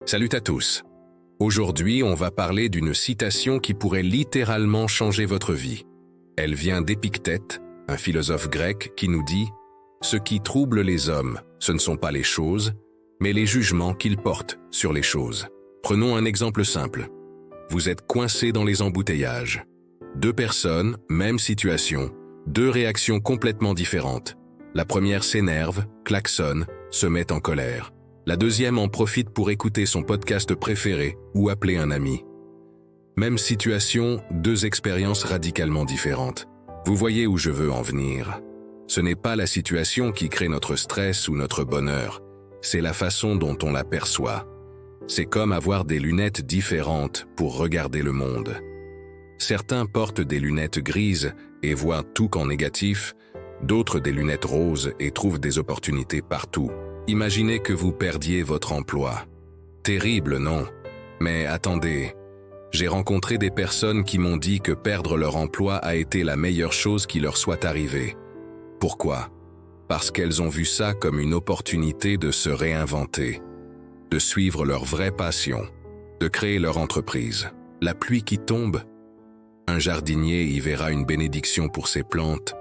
Salut à tous. Aujourd'hui, on va parler d'une citation qui pourrait littéralement changer votre vie. Elle vient d'Épictète, un philosophe grec qui nous dit « Ce qui trouble les hommes, ce ne sont pas les choses, mais les jugements qu'ils portent sur les choses. » Prenons un exemple simple. Vous êtes coincé dans les embouteillages. Deux personnes, même situation, deux réactions complètement différentes. La première s'énerve, klaxonne, se met en colère. La deuxième en profite pour écouter son podcast préféré ou appeler un ami. Même situation, deux expériences radicalement différentes. Vous voyez où je veux en venir. Ce n'est pas la situation qui crée notre stress ou notre bonheur, c'est la façon dont on la perçoit. C'est comme avoir des lunettes différentes pour regarder le monde. Certains portent des lunettes grises et voient tout qu'en négatif, d'autres des lunettes roses et trouvent des opportunités partout. Imaginez que vous perdiez votre emploi. Terrible, non? Mais attendez, j'ai rencontré des personnes qui m'ont dit que perdre leur emploi a été la meilleure chose qui leur soit arrivée. Pourquoi? Parce qu'elles ont vu ça comme une opportunité de se réinventer, de suivre leur vraie passion, de créer leur entreprise. La pluie qui tombe, un jardinier y verra une bénédiction pour ses plantes,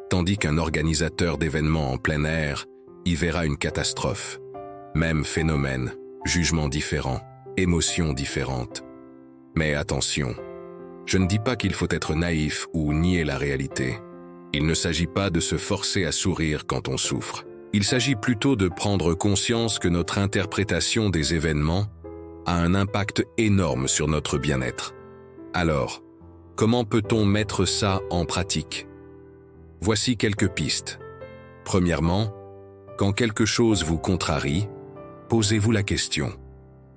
tandis qu'un organisateur d'événements en plein air y verra une catastrophe. Même phénomène, jugement différent, émotions différentes. Mais attention, je ne dis pas qu'il faut être naïf ou nier la réalité. Il ne s'agit pas de se forcer à sourire quand on souffre. Il s'agit plutôt de prendre conscience que notre interprétation des événements a un impact énorme sur notre bien-être. Alors, comment peut-on mettre ça en pratique? Voici quelques pistes. Premièrement, quand quelque chose vous contrarie, posez-vous la question.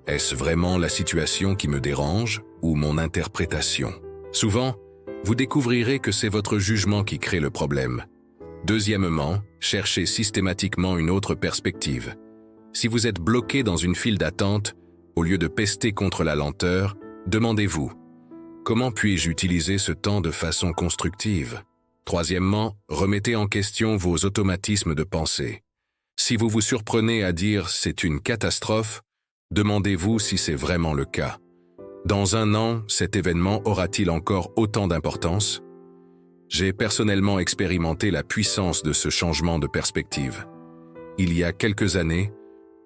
Est-ce vraiment la situation qui me dérange ou mon interprétation? Souvent, vous découvrirez que c'est votre jugement qui crée le problème. Deuxièmement, cherchez systématiquement une autre perspective. Si vous êtes bloqué dans une file d'attente, au lieu de pester contre la lenteur, demandez-vous « Comment puis-je utiliser ce temps de façon constructive ?» Troisièmement, remettez en question vos automatismes de pensée. Si vous vous surprenez à dire « c'est une catastrophe », demandez-vous si c'est vraiment le cas. Dans un an, cet événement aura-t-il encore autant d'importance? J'ai personnellement expérimenté la puissance de ce changement de perspective. Il y a quelques années,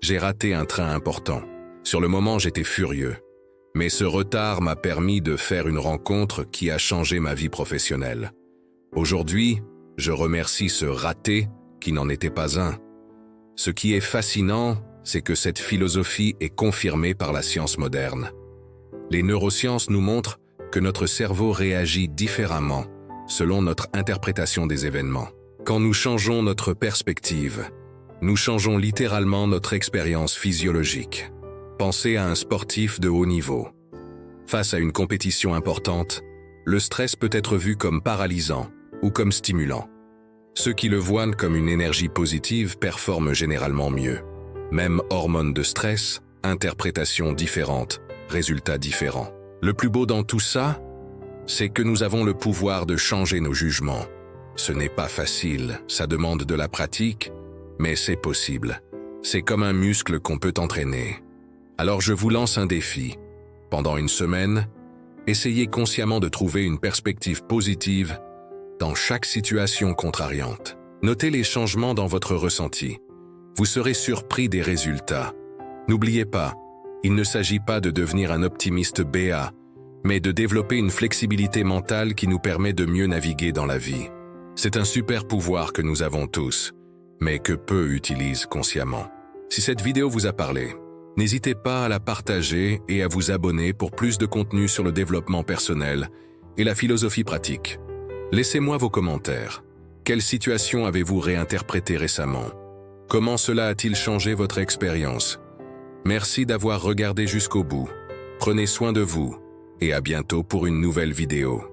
j'ai raté un train important. Sur le moment, j'étais furieux. Mais ce retard m'a permis de faire une rencontre qui a changé ma vie professionnelle. Aujourd'hui, je remercie ce raté qui n'en était pas un. Ce qui est fascinant, c'est que cette philosophie est confirmée par la science moderne. Les neurosciences nous montrent que notre cerveau réagit différemment selon notre interprétation des événements. Quand nous changeons notre perspective, nous changeons littéralement notre expérience physiologique. Pensez à un sportif de haut niveau. Face à une compétition importante, le stress peut être vu comme paralysant ou comme stimulant. Ceux qui le voient comme une énergie positive performent généralement mieux. Même hormones de stress, interprétations différentes, résultats différents. Le plus beau dans tout ça, c'est que nous avons le pouvoir de changer nos jugements. Ce n'est pas facile, ça demande de la pratique, mais c'est possible. C'est comme un muscle qu'on peut entraîner. Alors je vous lance un défi. Pendant une semaine, essayez consciemment de trouver une perspective positive dans chaque situation contrariante. Notez les changements dans votre ressenti. Vous serez surpris des résultats. N'oubliez pas, il ne s'agit pas de devenir un optimiste béat, mais de développer une flexibilité mentale qui nous permet de mieux naviguer dans la vie. C'est un super pouvoir que nous avons tous, mais que peu utilisent consciemment. Si cette vidéo vous a parlé, n'hésitez pas à la partager et à vous abonner pour plus de contenu sur le développement personnel et la philosophie pratique. Laissez-moi vos commentaires. Quelle situation avez-vous réinterprétée récemment? Comment cela a-t-il changé votre expérience? Merci d'avoir regardé jusqu'au bout. Prenez soin de vous et à bientôt pour une nouvelle vidéo.